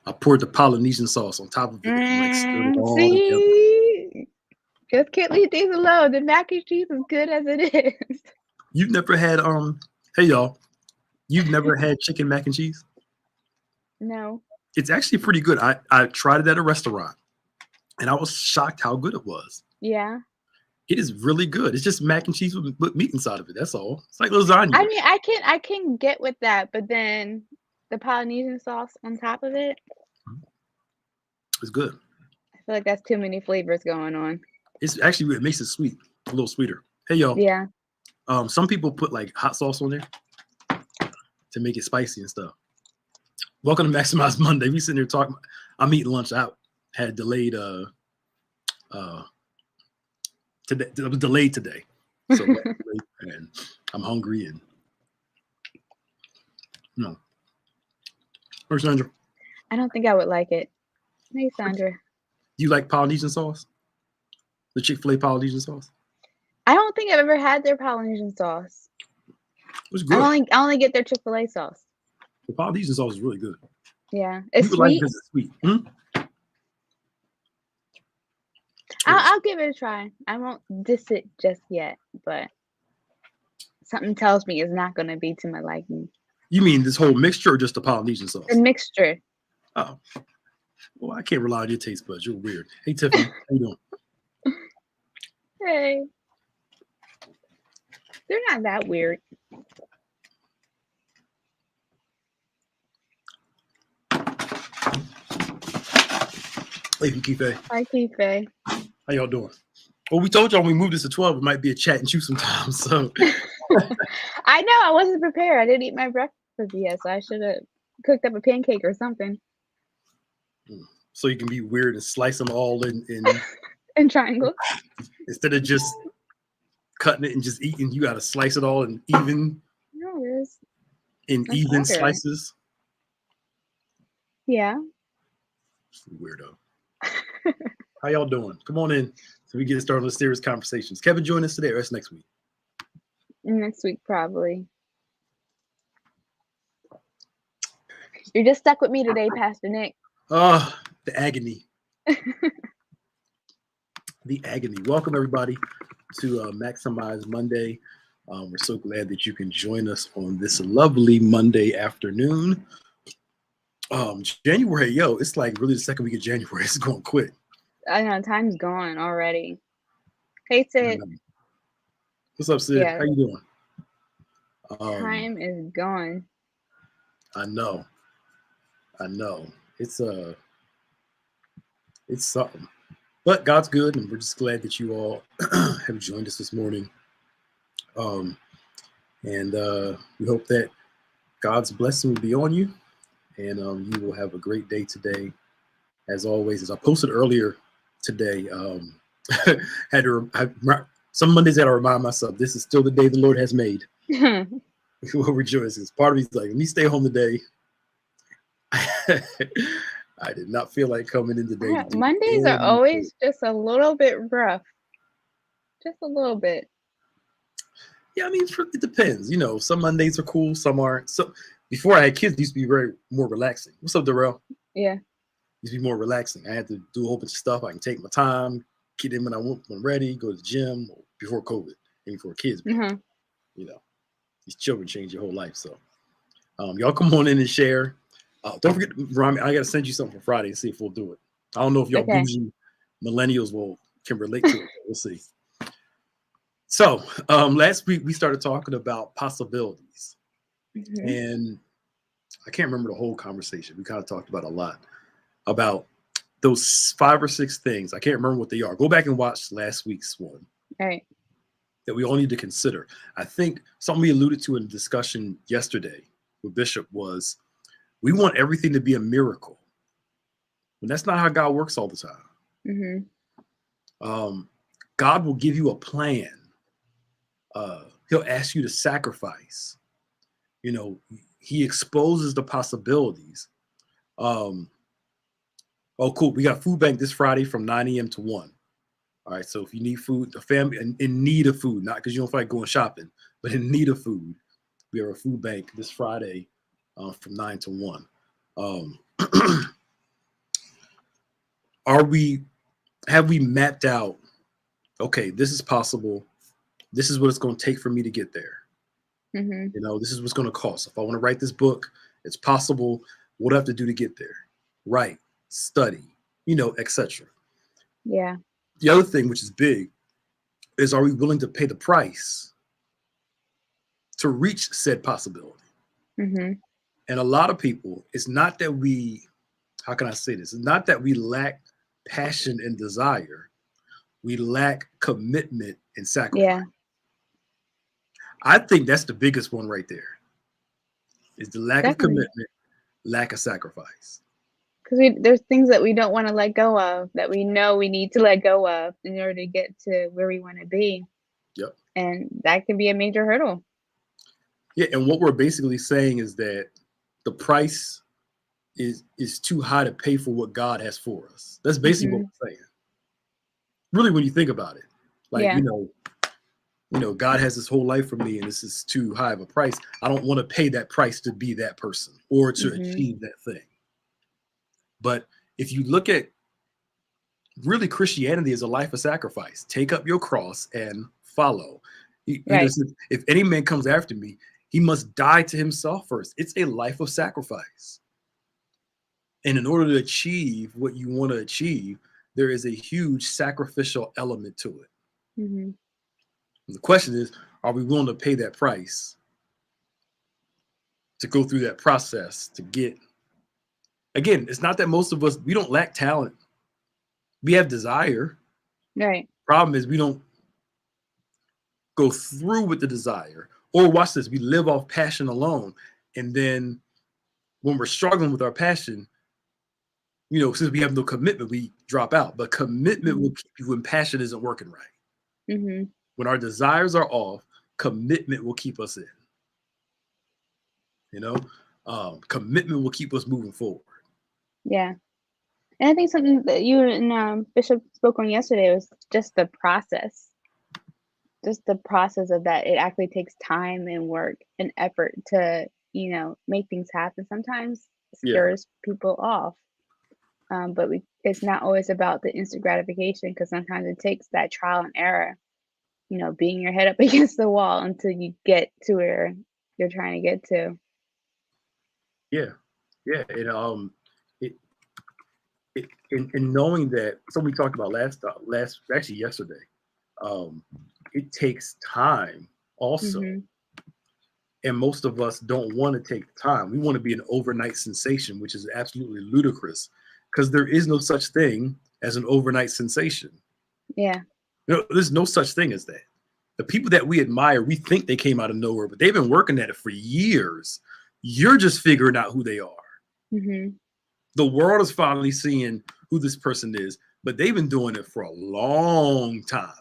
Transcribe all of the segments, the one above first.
I poured the Polynesian sauce on top of it and like stirred it all together. See, just can't leave these alone. The mac and cheese is good as it is. You've never had hey y'all, you've never had chicken mac and cheese? No. It's actually pretty good. I tried it at a restaurant and I was shocked how good it was. Yeah. It is really good. It's just mac and cheese with meat inside of it. That's all. It's like lasagna. I mean, I can get with that, but then the Polynesian sauce on top of it, It's good. I feel like that's too many flavors going on. It's actually it makes it sweet, a little sweeter. Hey y'all. Yeah. Some people put like hot sauce on there to make it spicy and stuff. Welcome to Maximize Monday. We sitting here talking. I'm eating lunch out. Had delayed today. It was delayed today. So and I'm hungry and no. Where's Sandra? I don't think I would like it. Hey, Sandra. Do you like Polynesian sauce? The Chick-fil-A Polynesian sauce? I don't think I've ever had their Polynesian sauce. It was good. I only get their Chick-fil-A sauce. The Polynesian sauce is really good. Yeah, it's You would like it sweet. 'cause it's sweet. Hmm? I'll give it a try. I won't diss it just yet, but something tells me it's not going to be to my liking. You mean this whole mixture or just the Polynesian sauce? The mixture. Oh. Well, I can't rely on your taste buds. You're weird. Hey, Tiffany. How you doing? Hey. They're not that weird. Hey, Kife. Hi, Kife. How y'all doing? Well, we told y'all when we moved this to 12, it might be a chat and chew sometimes. So I know. I wasn't prepared. I didn't eat my breakfast yet, so I should have cooked up a pancake or something. So you can be weird and slice them all in In triangles. instead of just cutting it and just eating. You got to slice it all in even No, there's. in That's even harder. slices. Yeah. Weirdo. How y'all doing? Come on in so we get started on serious conversations. Kevin, join us today or that's next week? Next week, probably. You're just stuck with me today, Pastor Nick. Oh, the agony. The agony. Welcome, everybody, to Maximize Monday. We're so glad that you can join us on this lovely Monday afternoon. January, yo, it's like really the second week of January. It's going quick. I know, time's gone already. Hey, Sid. What's up, Sid? Yeah. How you doing? Time is gone. I know. It's something. But God's good, and we're just glad that you all have joined us this morning. And we hope that God's blessing will be on you, and you will have a great day today. As always, as I posted earlier today, some Mondays I had to remind myself, this is still the day the Lord has made. We'll rejoice. Because part of me's like, let me stay home today. I did not feel like coming in today. Yeah, Mondays are always just a little bit rough. Just a little bit. Yeah, I mean, it depends. You know, some Mondays are cool, some aren't. So before I had kids, it used to be more relaxing. What's up, Darrell? Yeah. It used to be more relaxing. I had to do a whole bunch of stuff. I can take my time, get in when I want, when I'm ready, go to the gym before COVID, and before kids. Mm-hmm. You know, these children change your whole life. So y'all come on in and share. Don't forget, Rami, I got to send you something for Friday and see if we'll do it. I don't know if y'all bougie millennials can relate to it. We'll see. So last week we started talking about possibilities. Mm-hmm. And I can't remember the whole conversation. We kind of talked about a lot about those 5 or 6 things. I can't remember what they are. Go back and watch last week's one. Right. That we all need to consider. I think something we alluded to in the discussion yesterday with Bishop was we want everything to be a miracle. And that's not how God works all the time. Mm-hmm. God will give you a plan. He'll ask you to sacrifice. You know, he exposes the possibilities. Oh, cool. We got food bank this Friday from 9 a.m. to 1. All right. So if you need food, the family in need of food, not because you don't feel like going shopping, but in need of food, we have a food bank this Friday from 9 to 1. have we mapped out, okay, this is possible, this is what it's going to take for me to get there. Mhm. You know, this is what's going to cost. If I want to write this book, it's possible. What do I have to do to get there? Write, study, you know, etc. Yeah. The other thing, which is big, is are we willing to pay the price to reach said possibility? Mhm. And a lot of people, it's not that we, how can I say this? It's not that we lack passion and desire. We lack commitment and sacrifice. Yeah. I think that's the biggest one right there. Is the lack of Definitely. commitment, lack of sacrifice. Because there's things that we don't want to let go of that we know we need to let go of in order to get to where we want to be, Yep. and that can be a major hurdle. Yeah, and what we're basically saying is that the price is too high to pay for what God has for us. That's basically what Mhm. we're saying. Really, when you think about it, like Yeah. God has this whole life for me, and this is too high of a price. I don't want to pay that price to be that person or to Mhm. achieve that thing. But if you look at really Christianity is a life of sacrifice. Take up your cross and follow. Right. If any man comes after me, he must die to himself first. It's a life of sacrifice. And in order to achieve what you want to achieve, there is a huge sacrificial element to it. Mhm. And the question is, are we willing to pay that price to go through that process to get? Again, it's not that most of us, we don't lack talent. We have desire. Right. Problem is we don't go through with the desire. Or watch this, we live off passion alone. And then when we're struggling with our passion, since we have no commitment, we drop out. But commitment will Mhm. keep you when passion isn't working right. Mhm. When our desires are off, commitment will keep us in. You know, commitment will keep us moving forward. Yeah. And I think something that you and Bishop spoke on yesterday was just the process. Just the process of that. It actually takes time and work and effort to, make things happen. Sometimes Yeah, scares people off. But it's not always about the instant gratification because sometimes it takes that trial and error, beating your head up against the wall until you get to where you're trying to get to. yeah, yeah. It, and knowing that, something we talked about last actually yesterday. Um, it takes time also, Mhm. and most of us don't want to take the time. We want to be an overnight sensation, which is absolutely ludicrous, because there is no such thing as an overnight sensation. Yeah. There's no such thing as that. The people that we admire, we think they came out of nowhere, but they've been working at it for years. You're just figuring out who they are. Mhm. The world is finally seeing who this person is, but they've been doing it for a long time.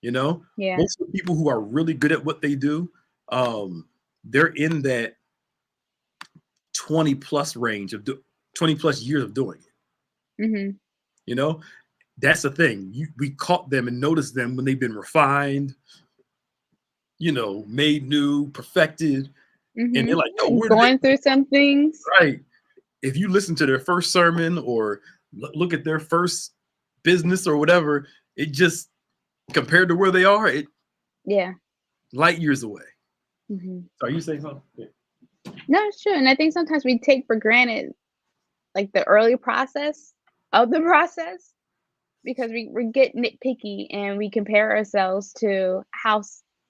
Yeah. Most of the people who are really good at what they do, they're in that 20 plus range of 20 plus years of doing it. Mhm. You know, that's the thing. We caught them and noticed them when they've been refined, made new, perfected, and they're Mhm. like, "Yo, where did they?" Going through some things. Right. If you listen to their first sermon or look at their first business or whatever, it just compared to where they are, it Yeah. light years away. Mhm. So are you saying something? Yeah. No, it's true. And I think sometimes we take for granted like the early process of the process because we get nitpicky and we compare ourselves to how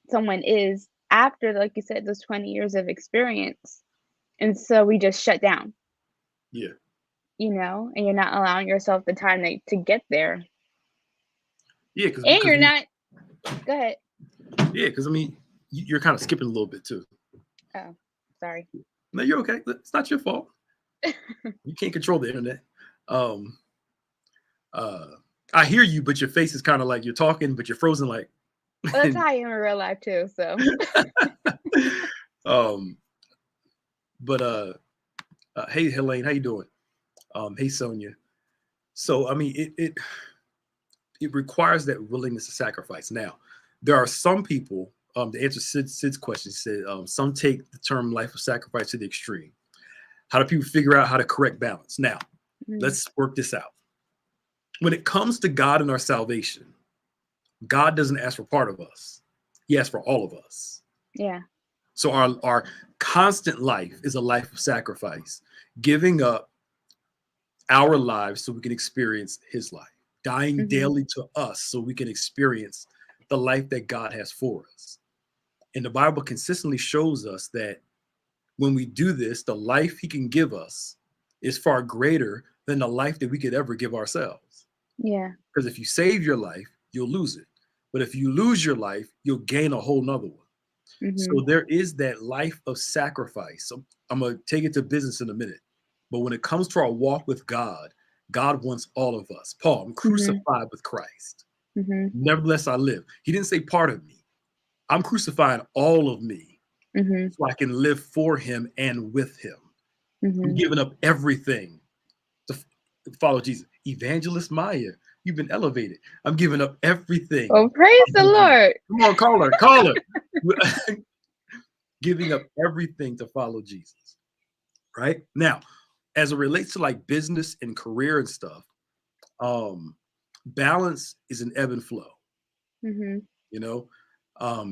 someone is after, like you said, those 20 years of experience. And so we just shut down, Yeah. and you're not allowing yourself the time to get there. Yeah, And because you're not, go ahead. I mean, you're kind of skipping a little bit too. Oh, sorry. No, you're okay. It's not your fault. You can't control the internet. Um, uh, I hear you, but your face is kind of like you're talking, but you're frozen. Like, Well, that's how I am in real life too. So, um, but hey, Helene, how you doing? Hey, Sonia. So, I mean, it requires that willingness to sacrifice. Now, there are some people. To answer Sid's question, he said some take the term life of sacrifice to the extreme. How do people figure out how to correct balance? Now, Mm. Let's work this out. When it comes to God and our salvation, God doesn't ask for part of us. He asks for all of us. Yeah. So our constant life is a life of sacrifice, giving up our lives so we can experience his life, dying Hmm. daily to us so we can experience the life that God has for us. And the Bible consistently shows us that when we do this, the life he can give us is far greater than the life that we could ever give ourselves. Yeah. Because if you save your life, you'll lose it. But if you lose your life, you'll gain a whole nother one. Hmm. So there is that life of sacrifice. So I'm going to take it to business in a minute. But when it comes to our walk with God, God wants all of us. Paul, I'm Hmm. crucified with Christ. Hmm. Nevertheless, I live. He didn't say part of me. I'm crucifying all of me Hmm. so I can live for him and with him. I'm Hmm. giving up everything to follow Jesus. Evangelist Maya, you've been elevated. I'm giving up everything. Oh, praise the Lord. Come on, call her, call her. Giving up everything to follow Jesus. Right now, as it relates to like business and career and stuff, balance is an ebb and flow. Hmm. You know,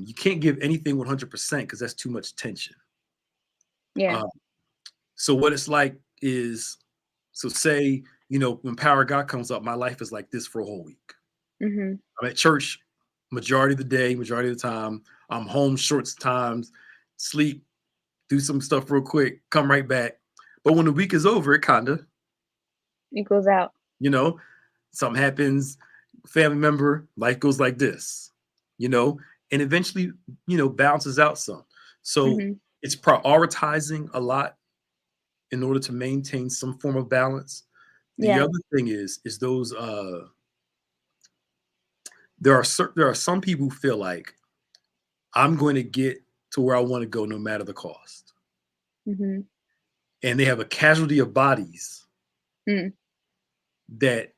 you can't give anything 100% because that's too much tension. Yeah. Uh, so what it's like is, so say, when Power of God comes up, my life is like this for a whole week. Hmm. I'm at church majority of the day, majority of the time. I'm home short times, sleep, do some stuff real quick, come right back. But when the week is over, it kind of, Equals out. you know, something happens, family member, life goes like this, you know, and eventually, balances out some. So Hmm. it's prioritizing a lot in order to maintain some form of balance. The Yeah. other thing is those there are some people who feel like I'm going to get to where I want to go no matter the cost. Hmm. And they have a casualty of bodies Mm. that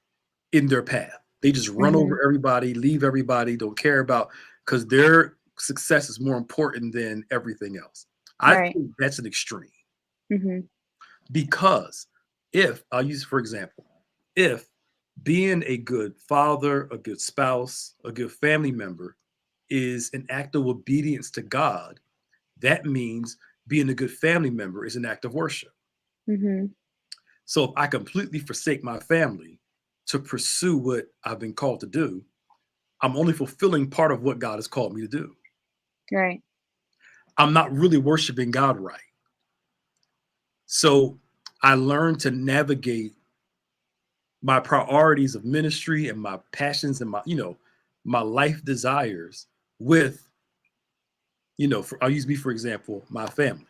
in their path. They just run Hmm. over everybody, leave everybody, don't care about, because their success is more important than everything else. I Right. think that's an extreme Hmm. because if I'll use for example, if being a good father, a good spouse, a good family member is an act of obedience to God, that means being a good family member is an act of worship. Hmm. So if I completely forsake my family to pursue what I've been called to do, I'm only fulfilling part of what God has called me to do. Right. I'm not really worshiping God right. So I learned to navigate my priorities of ministry and my passions and my life desires with, I'll use me for example, my family.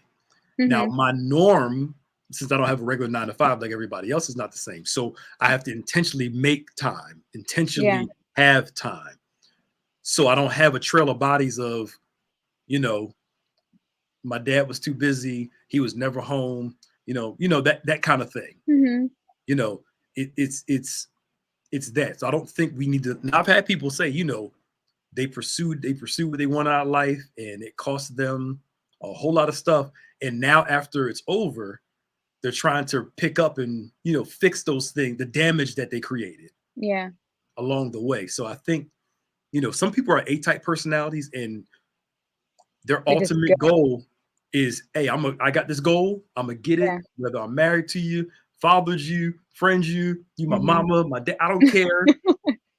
Now, Hmm. my norm, since I don't have a regular 9 to 5 like everybody else, is not the same. So I have to intentionally make time, Yeah. intentionally have time. So I don't have a trail of bodies of, you know, my dad was too busy, he was never home, that kind of thing. Hmm. You know, it's that. So I don't think we need to. Now I've had people say, they pursue what they want out of life, and it cost them a whole lot of stuff. And now after it's over, they're trying to pick up and fix those things, the damage that they created Yeah. along the way. So I think some people are A-type personalities, and their They just go. ultimate goal is, hey, I got this goal, I'm gonna get it, Yeah. whether I'm married to you, fathered you, friends you my Hmm. mama, my dad, I don't care.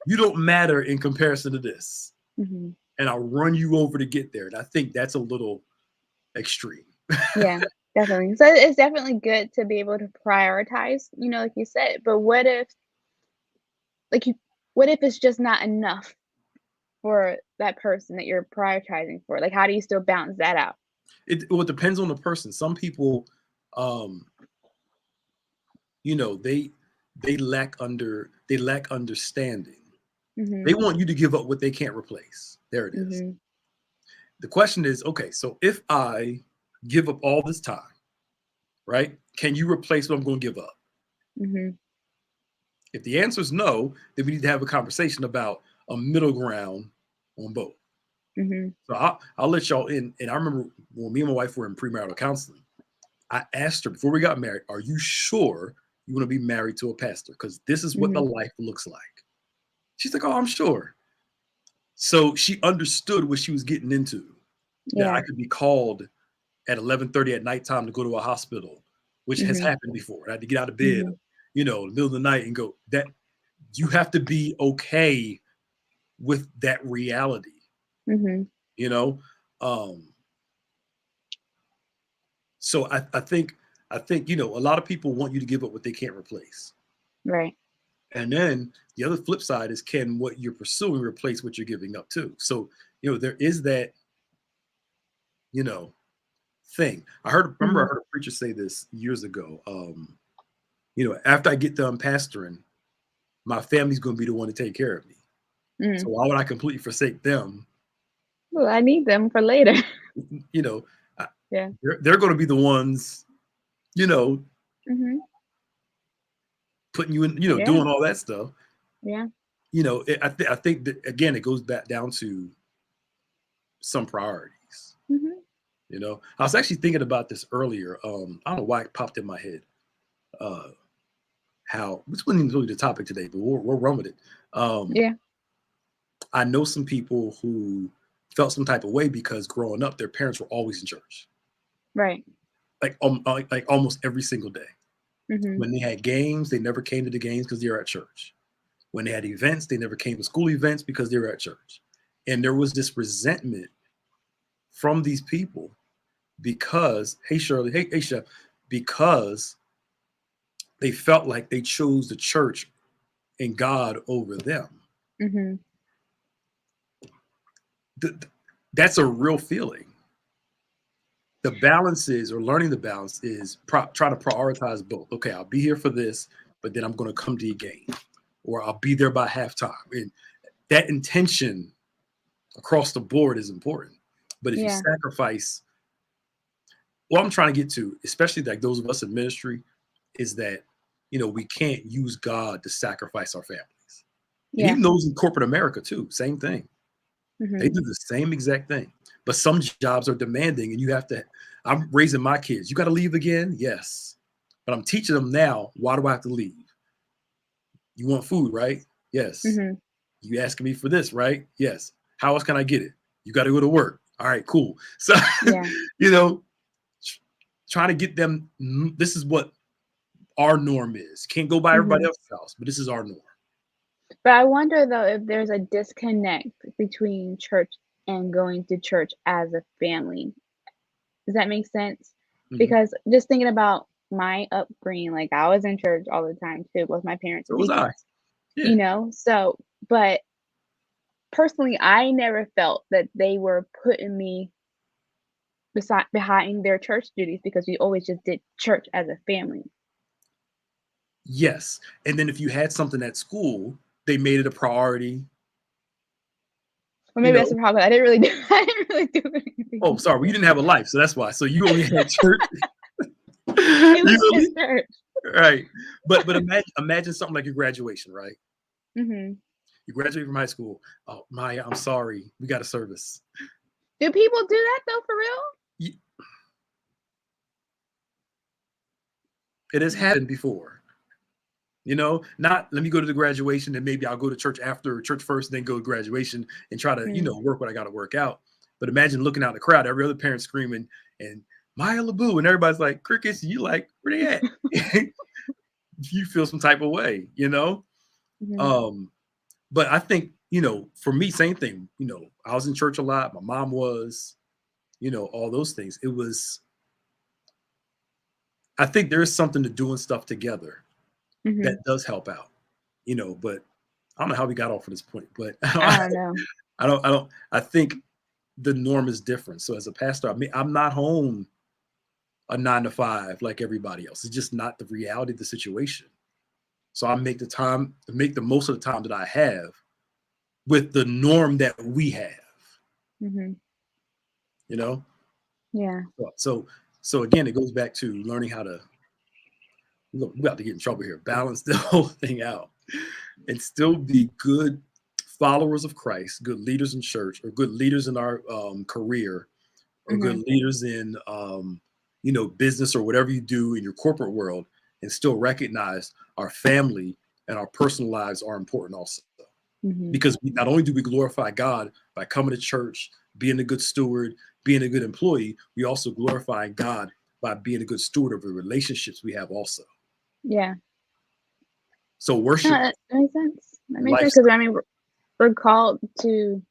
You don't matter in comparison to this, Hmm. and I'll run you over to get there. And I think that's a little extreme. Yeah, definitely. So it's definitely good to be able to prioritize, like you said. But like you, what if it's just not enough for that person that you're prioritizing for? Like, how do you still balance that out? It depends on the person. Some people, um, they lack understanding. They Mhm. want you to give up what they can't replace. There it is. Mhm. The question is, okay, so if I give up all this time, right? Can you replace what I'm going to give up? Mhm. If the answer is no, then we need to have a conversation about a middle ground on both. Mhm. So I'll let y'all in. And I remember when me and my wife were in premarital counseling, I asked her before we got married, are you sure you want to be married to a pastor because this is what the Mhm. life looks like. She's like, oh, I'm sure. So she understood what she was getting into. That I Yeah. could be called at 11:30 at nighttime to go to a hospital, which has Mhm. happened before. I had to get out of bed, Mhm. in the middle of the night and go. That you have to be okay with that reality, Mhm. you know. Um, so I think a lot of people want you to give up what they can't replace. Right. And then the other flip side is, can what you're pursuing replace what you're giving up too? So, there is that, you know, thing. Remember I Mhm. heard a preacher say this years ago. After I get done pastoring, my family's going to be the one to take care of me. So Mhm. why would I completely forsake them? Well, I need them for later. You know, I- Yeah. they're going to be the ones, you know, Mhm. putting you in, Yeah. doing all that stuff. Yeah. I think that again, it goes back down to some priorities. Mhm. I was actually thinking about this earlier. I don't know why it popped in my head. Uh, how this wasn't even really the topic today, but we'll run with it. Um, Yeah. I know some people who felt some type of way because growing up, their parents were always in church, Right. like almost every single day. Mhm. When they had games, they never came to the games because they were at church. When they had events, they never came to school events because they were at church. And there was this resentment from these people because, hey Shirley, hey Chef, because they felt like they chose the church and God over them. Mhm. Th- that's a real feeling. The balance is, or learning the balance is, trying to prioritize both. Okay, I'll be here for this, but then I'm going to come to your game, or I'll be there by halftime. And that intention across the board is important. But if you Yeah. sacrifice, what I'm trying to get to, especially like those of us in ministry, is that we can't use God to sacrifice our families. And Yeah. even those in corporate America too, same thing. They Mhm. do the same exact thing. But some jobs are demanding, and you have to. I'm raising my kids. You got to leave again? Yes. But I'm teaching them now. Why do I have to leave? You want food, right? Yes. Mhm. You asking me for this, right? Yes. How else can I get it? You got to go to work. All right, cool. So, Yeah. you know, trying to get them. This is what our norm is. Can't go by everybody Mhm. else's house, but this is our norm. But I wonder though if there's a disconnect between church and going to church as a family. Does that make sense? Mhm. Because just thinking about my upbringing, like I was in church all the time too. Both my parents are So was I. deacons, Yeah. So, but personally, I never felt that they were putting me beside behind their church duties because we always just did church as a family. Yes. And then if you had something at school, they made it a priority. Or You maybe that's know, the problem. I didn't really do I didn't really do anything oh, in sorry, well, you school. didn't have a life, so that's why. So you only had church. It was Usually, just church. right? But imagine something like your graduation, right? Mhm. You graduate from high school. Oh, Maya, I'm sorry, we got a service. Do people do that though for real? Y- It has Mm, happened before. Not let me go to the graduation and maybe I'll go to church after church first, then go to graduation and try to, mm. work what I got to work out. But imagine looking out the crowd, every other parent screaming and Maya LaBoo, and everybody's like, crickets, you like, where they at? You feel some type of way. Mhm. Um, but I think, for me, same thing. I was in church a lot. My mom was, all those things. I think there is something to doing stuff together that Mhm. does help out, but I don't know how we got off of this point, but I don't know. I think the norm is different. So as a pastor, I mean, I'm not home a 9 to 5 like everybody else. It's just not the reality of the situation. So I make the most of the time that I have with the norm that we have, Mhm. you know? Yeah. So again, it goes back to learning how to, look, we about to get in trouble here, balance the whole thing out and still be good followers of Christ, good leaders in church, or good leaders in our career, or good Mhm. leaders in, business or whatever you do in your corporate world, and still recognize our family and our personal lives are important also. Because not only do we glorify God by coming to church, being a good steward, being a good employee, we also glorify God by being a good steward of the relationships we have also. Yeah. So worship. No, that makes sense. That makes sense because I mean we're called to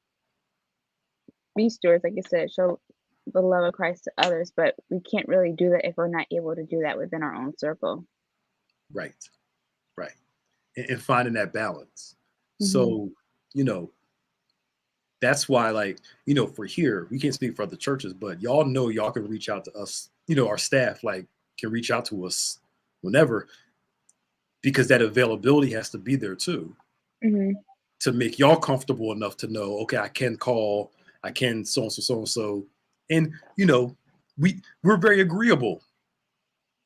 be stewards, like you said, show the love of Christ to others, but we can't really do that if we're not able to do that within our own circle. Right. Right. And finding that balance. So, you know, that's why, like, you know, for here, we can't speak for other churches, but y'all know y'all can reach out to us, you know, our staff, like, can reach out to us whenever, because that availability has to be there too, to make y'all comfortable enough to know, okay, I can call, I can so and so, so and so. And, you know, we're very agreeable.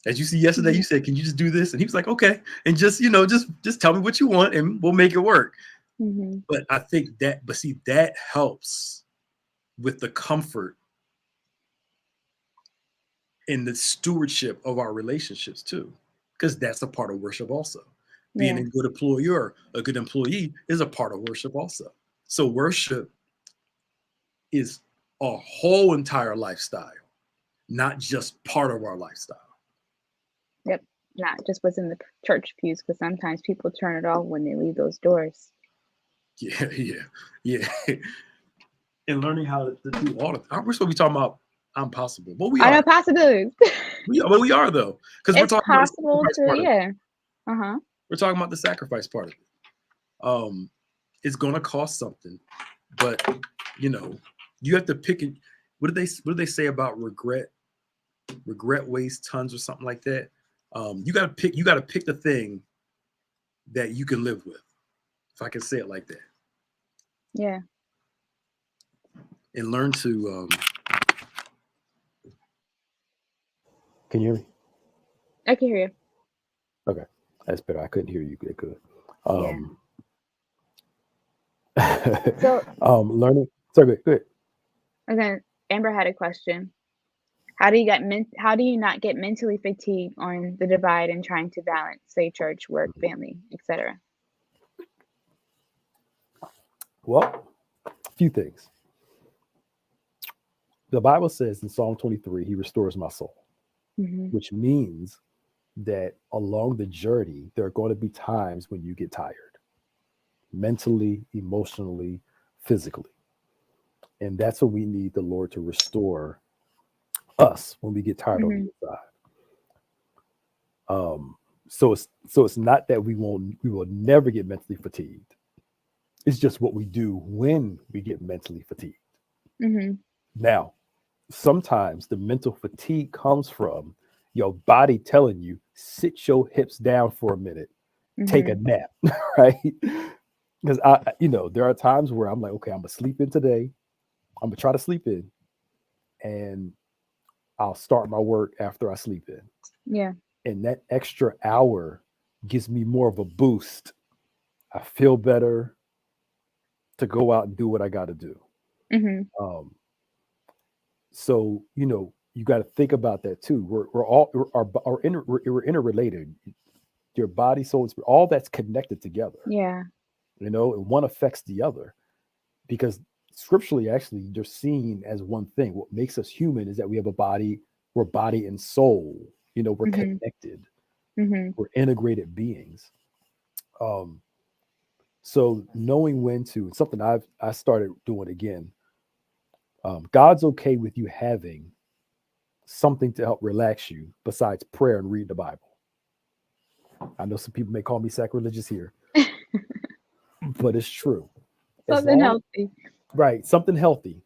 As you see yesterday, you said, can you just do this? And he was like, okay. And just, you know, just tell me what you want and we'll make it work. But I think that helps with the comfort and the stewardship of our relationships too, because that's a part of worship also. Being a good employer, a good employee is a part of worship also. So worship is a whole entire lifestyle, not just part of our lifestyle. Yep. Not just what's in the church pews, because sometimes people turn it off when they leave those doors. Yeah. And learning how to do all of it. We're supposed to be talking about impossible, but we I know are. possibilities. We are though, because we're talking possible about the sacrifice part of it. yeah. We're talking about the sacrifice part of it. It's gonna cost something, but you know, you have to pick it. What do they say about regret? Regret weighs tons or something like that. You gotta pick the thing that you can live with, if I can say it like that. Yeah. And learn to Can you hear me? I can hear you. Okay, that's better. I couldn't hear you good. So Learning. Sorry, good. again, Amber had a question. How do you not get mentally fatigued on the divide and trying to balance, say, church, work, family, etc.? Well, a few things. The Bible says in Psalm 23, He restores my soul, which means that along the journey, there are going to be times when you get tired, mentally, emotionally, physically. And that's what we need the Lord to restore us when we get tired on the inside. So it's not that we will never get mentally fatigued. It's just what we do when we get mentally fatigued. Now, sometimes the mental fatigue comes from your body telling you, sit your hips down for a minute, take a nap, right? Because there are times where I'm like, okay, I'm gonna sleep in today. I'm gonna try to sleep in, and I'll start my work after I sleep in. Yeah. And that extra hour gives me more of a boost. I feel better to go out and do what I got to do. So, you got to think about that too. We're interrelated. Your body, soul, and spirit, all that's connected together. Yeah. And one affects the other, because scripturally, actually, they're seen as one thing. What makes us human is that we have a body. We're body and soul. We're connected. We're integrated beings. So knowing when to, something I started doing again. God's okay with you having something to help relax you besides prayer and read the Bible. I know some people may call me sacrilegious here, but it's true. Something healthy. Right, something healthy.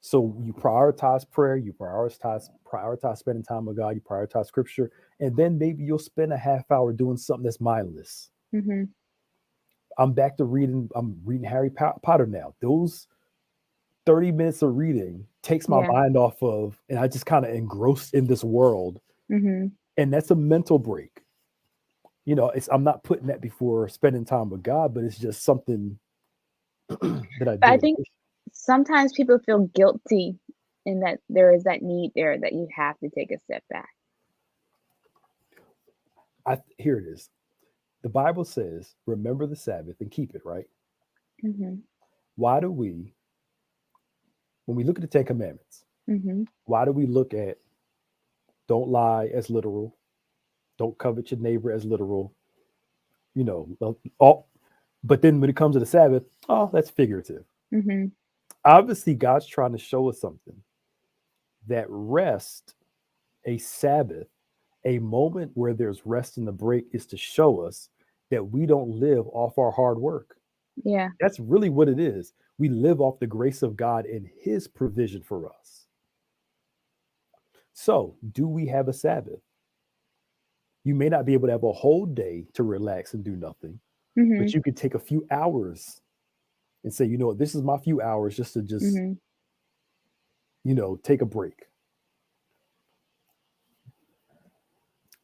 So you prioritize prayer, you prioritize spending time with God, you prioritize scripture, and then maybe you'll spend a half hour doing something that's mindless. I'm back to reading. I'm reading Harry Potter now. Those 30 minutes of reading takes my mind off of, and I just kind of engrossed in this world. And that's a mental break. I'm not putting that before spending time with God, but it's just something that I do. I think sometimes people feel guilty in that there is that need there that you have to take a step back. Here it is. The Bible says, remember the Sabbath and keep it, right? Mm-hmm. Why do we, when we look at the Ten Commandments, Mm-hmm. why do we look at don't lie as literal, don't covet your neighbor as literal, all, but then when it comes to the Sabbath, oh, that's figurative. Mm-hmm. Obviously, God's trying to show us something, that rest, a Sabbath, a moment where there's rest in the break, is to show us that we don't live off our hard work. Yeah. That's really what it is. We live off the grace of God and his provision for us. So, do we have a Sabbath? You may not be able to have a whole day to relax and do nothing, Mm-hmm. but you could take a few hours and say, you know what, this is my few hours just to Mm-hmm. Take a break.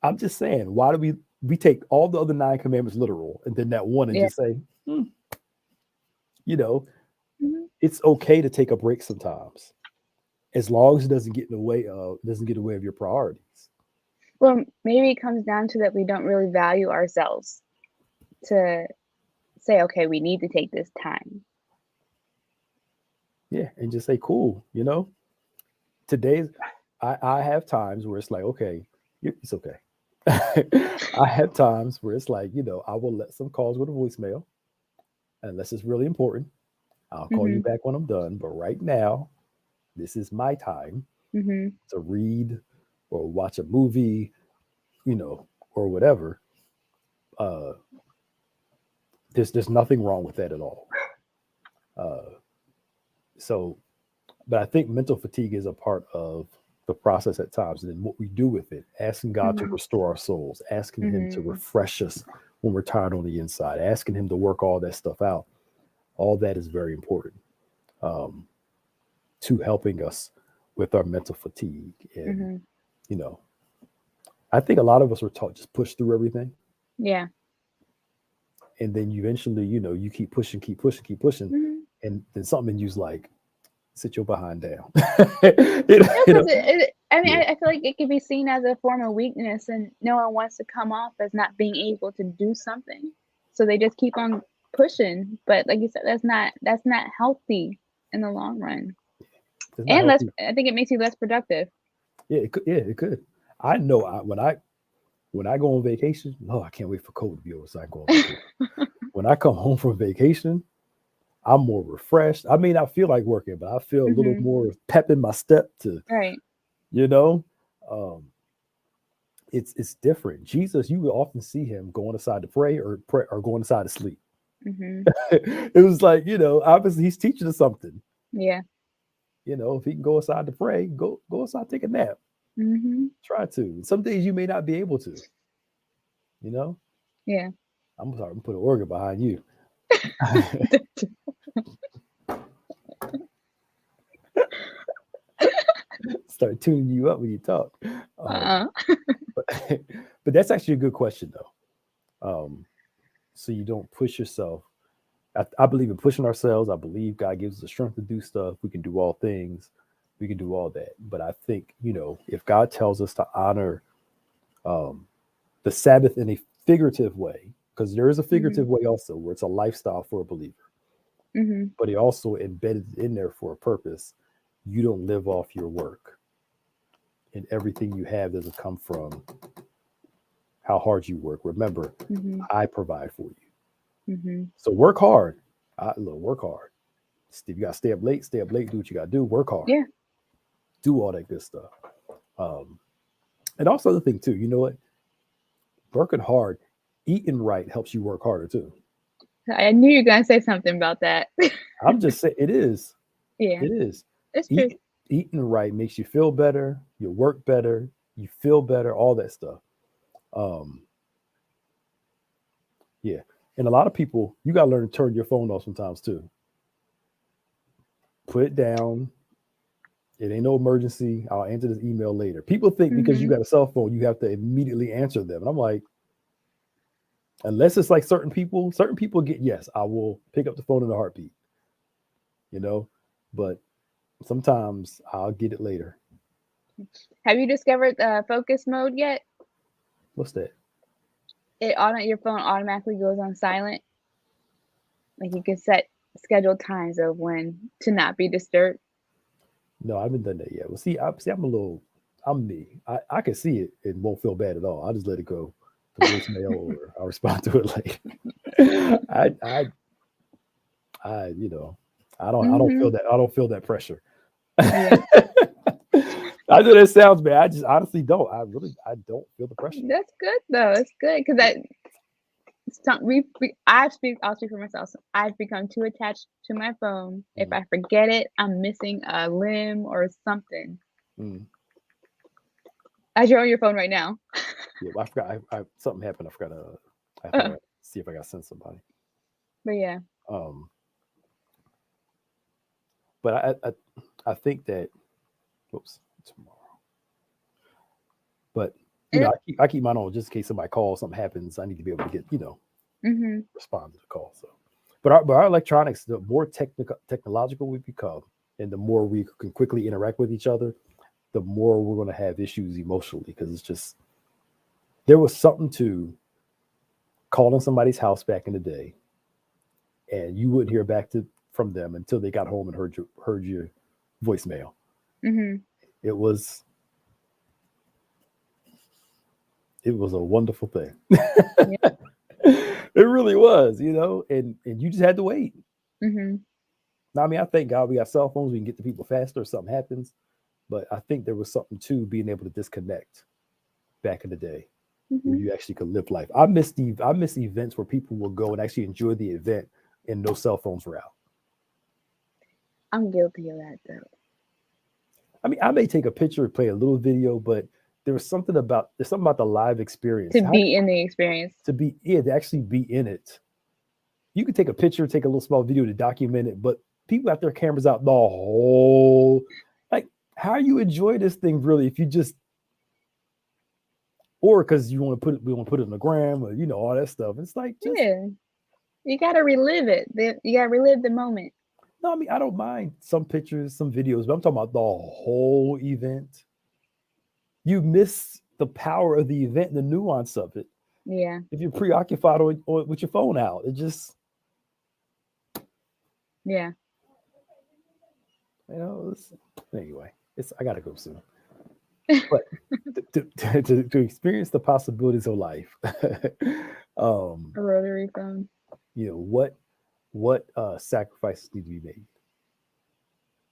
I'm just saying, why do we take all the other 9 commandments literal and then that one and Yeah. just say, Mm-hmm. it's okay to take a break sometimes, as long as it doesn't get in the way of your priorities. Well, maybe it comes down to that we don't really value ourselves to say, okay, we need to take this time. Yeah, and just say, cool, today's I have times where it's like, okay, it's okay. I have times where it's like, I will let some calls go to voicemail unless it's really important. I'll call you Mm-hmm. back when I'm done. But right now, this is my time Mm-hmm. to read or watch a movie, or whatever. There's nothing wrong with that at all. So, but I think mental fatigue is a part of the process at times, and then what we do with it, asking God to Mm-hmm. restore our souls, asking him to Mm-hmm. refresh us when we're tired on the inside, asking him to work all that stuff out. All that is very important to helping us with our mental fatigue. And, Mm-hmm. I think a lot of us were taught just push through everything. Yeah. And then eventually, you keep pushing, Mm-hmm. and then something in you's like, sit your behind down. I feel like it can be seen as a form of weakness, and no one wants to come off as not being able to do something, so they just keep on pushing. But like you said, that's not healthy in the long run, and I think it makes you less productive. Yeah, it could. I know when I go on vacation, I can't wait for COVID to be over so I can go on vacation. When I come home from vacation, I'm more refreshed. I may not feel like working, but I feel a little more pep in my step to, right. It's different. Jesus, you will often see him going aside to pray or going aside to sleep. Mm-hmm. It was like, obviously he's teaching us something. Yeah. If he can go aside to pray, go aside, take a nap. Mm-hmm. Try to. Some days you may not be able to. Yeah. I'm sorry, I'm put an organ behind you. Start tuning you up when you talk. But that's actually a good question, though. So you don't push yourself. I believe in pushing ourselves. I believe God gives us the strength to do stuff. We can do all things. We can do all that. But I think, if God tells us to honor the Sabbath in a figurative way, because there is a figurative way also where it's a lifestyle for a believer, but he also embedded in there for a purpose. You don't live off your work, and everything you have doesn't come from how hard you work. Remember, I provide for you. So work hard. Work hard. You got to stay up late, do what you got to do, work hard. Yeah. Do all that good stuff. And also the thing too, you know what? Working hard, eating right helps you work harder too. I knew you were going to say something about that. I'm just saying it is. Yeah. It is. It's true. Eating right makes you feel better, you work better, you feel better, all that stuff. Yeah. And a lot of people, you got to learn to turn your phone off sometimes too. Put it down. It ain't no emergency. I'll answer this email later. People think because you got a cell phone, you have to immediately answer them. And I'm like, unless it's like certain people get, yes, I will pick up the phone in a heartbeat, but sometimes I'll get it later. Have you discovered focus mode yet? What's that? your phone automatically goes on silent. Like you can set scheduled times of when to not be disturbed. No, I haven't done that yet. Well, I'm me. I can see it and won't feel bad at all. I just let it go to voicemail or I'll respond to it later. I don't feel that. I don't feel that pressure. Yeah. I know that sounds bad. I just honestly don't. I don't feel the pressure. That's good though. It's good because I'll speak for myself. So I've become too attached to my phone. If I forget it, I'm missing a limb or something. As you're on your phone right now. Yeah, I forgot. Something happened. I forgot to see if I got to send somebody. But yeah. But I think that. Oops, tomorrow. But I keep mine on just in case somebody calls, something happens. I need to be able to get respond to the call. So, but our electronics, the more technological we become, and the more we can quickly interact with each other, the more we're going to have issues emotionally, because it's just, there was something to calling somebody's house back in the day, and you wouldn't hear back from them until they got home and heard your voicemail. It was a wonderful thing. Yeah. It really was, and you just had to wait. Now, I mean, I thank God we got cell phones. We can get to people faster if something happens. But I think there was something to being able to disconnect back in the day, where you actually could live life. I miss events where people will go and actually enjoy the event and no cell phones were out. I'm guilty of that though. I mean, I may take a picture, play a little video, but there's something about the live experience. To be in the experience. To actually be in it. You could take a picture, take a little small video to document it, but people got their cameras out the whole, like, how you enjoy this thing really if you just, or because we want to put it on the gram or all that stuff. It's like, you got to relive it. You got to relive the moment. No, I mean, I don't mind some pictures, some videos, but I'm talking about the whole event. You miss the power of the event and the nuance of it. Yeah. If you're preoccupied or with your phone out, it just. Yeah. Anyway, I gotta go soon. But to experience the possibilities of life, a rotary phone. What sacrifices need to be made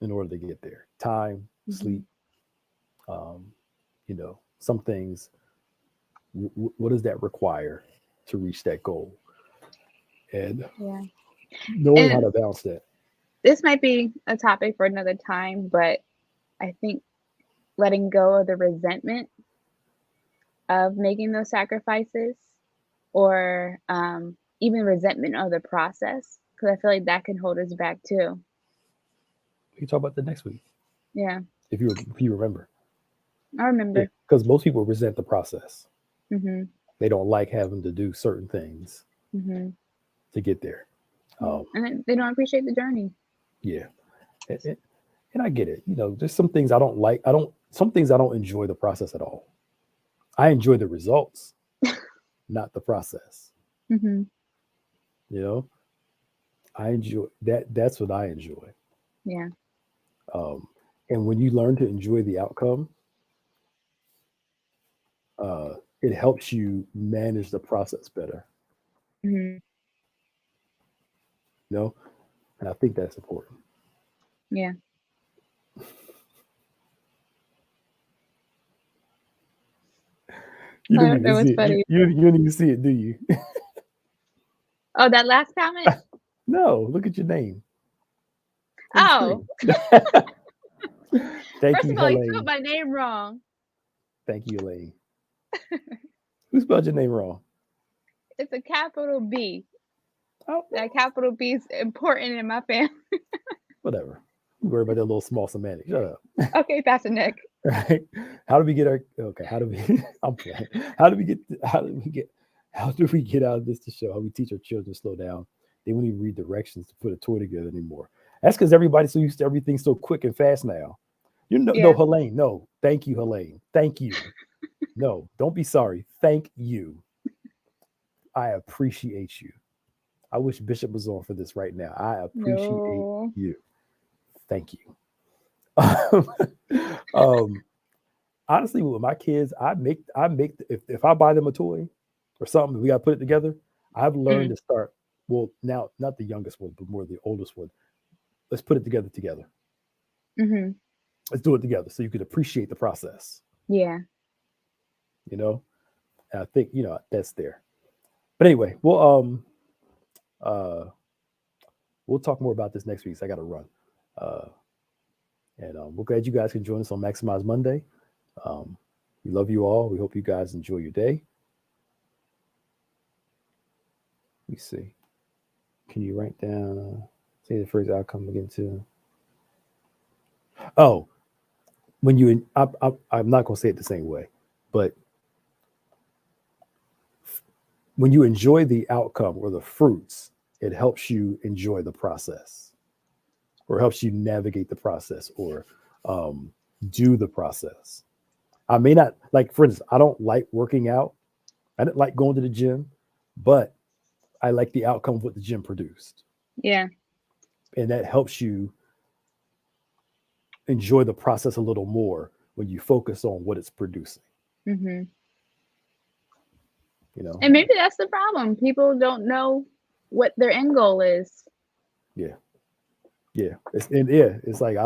in order to get there? Time, sleep, some things. What does that require to reach that goal? And knowing how to balance that. This might be a topic for another time, but I think letting go of the resentment of making those sacrifices, or even resentment of the process, because I feel like that can hold us back too. We can talk about that next week. Yeah. If you remember. I remember. Because most people resent the process. Mm-hmm. They don't like having to do certain things to get there. And they don't appreciate the journey. Yeah. And I get it. There's some things I don't like. Some things I don't enjoy the process at all. I enjoy the results, not the process. I enjoy that. That's what I enjoy. Yeah. And when you learn to enjoy the outcome, it helps you manage the process better. And I think that's important. Yeah. You don't even see it, do you? Oh, that last comment? No, look at your name. Oh. Thank you, Helene. You spelled my name wrong. Thank you, Elaine. Who spelled your name wrong? It's a capital B. Oh. That capital B is important in my family. Whatever. You worry about that little small semantic. Shut up. Okay, Pastor Nick. Right? How do we get I'm playing. How do we get out of this to show how we teach our children to slow down? They won't even read directions to put a toy together anymore. That's because everybody's so used to everything so quick and fast now. No, Helene. No, thank you, Helene. Thank you. No, don't be sorry. Thank you. I appreciate you. I wish Bishop was on for this right now. I appreciate No. you. Thank you. Honestly, with my kids, I make if I buy them a toy or something, we got to put it together. I've learned to start. Well, now not the youngest one, but more the oldest one. Let's put it together. Mm-hmm. Let's do it together, so you can appreciate the process. Yeah. You know, and I think that's there. But anyway, we'll talk more about this next week. So I got to run. And we're glad you guys can join us on Maximize Monday. We love you all. We hope you guys enjoy your day. Let me see. Can you write down, say the first outcome again too? Oh, when you, I'm not going to say it the same way, but when you enjoy the outcome or the fruits, it helps you enjoy the process, or helps you navigate the process, or do the process. I may not, like, for instance, I don't like working out. I didn't like going to the gym, but I like the outcome of what the gym produced. Yeah. And that helps you enjoy the process a little more when you focus on what it's producing. Mm-hmm. And maybe that's the problem. People don't know what their end goal is. Yeah. It's like,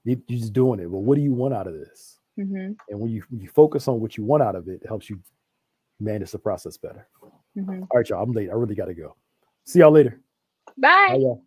you're just doing it. Well, what do you want out of this? Mm-hmm. And when you focus on what you want out of it, it helps you manage the process better. Mm-hmm. All right, y'all. I'm late. I really got to go. See y'all later. Bye. Bye, y'all.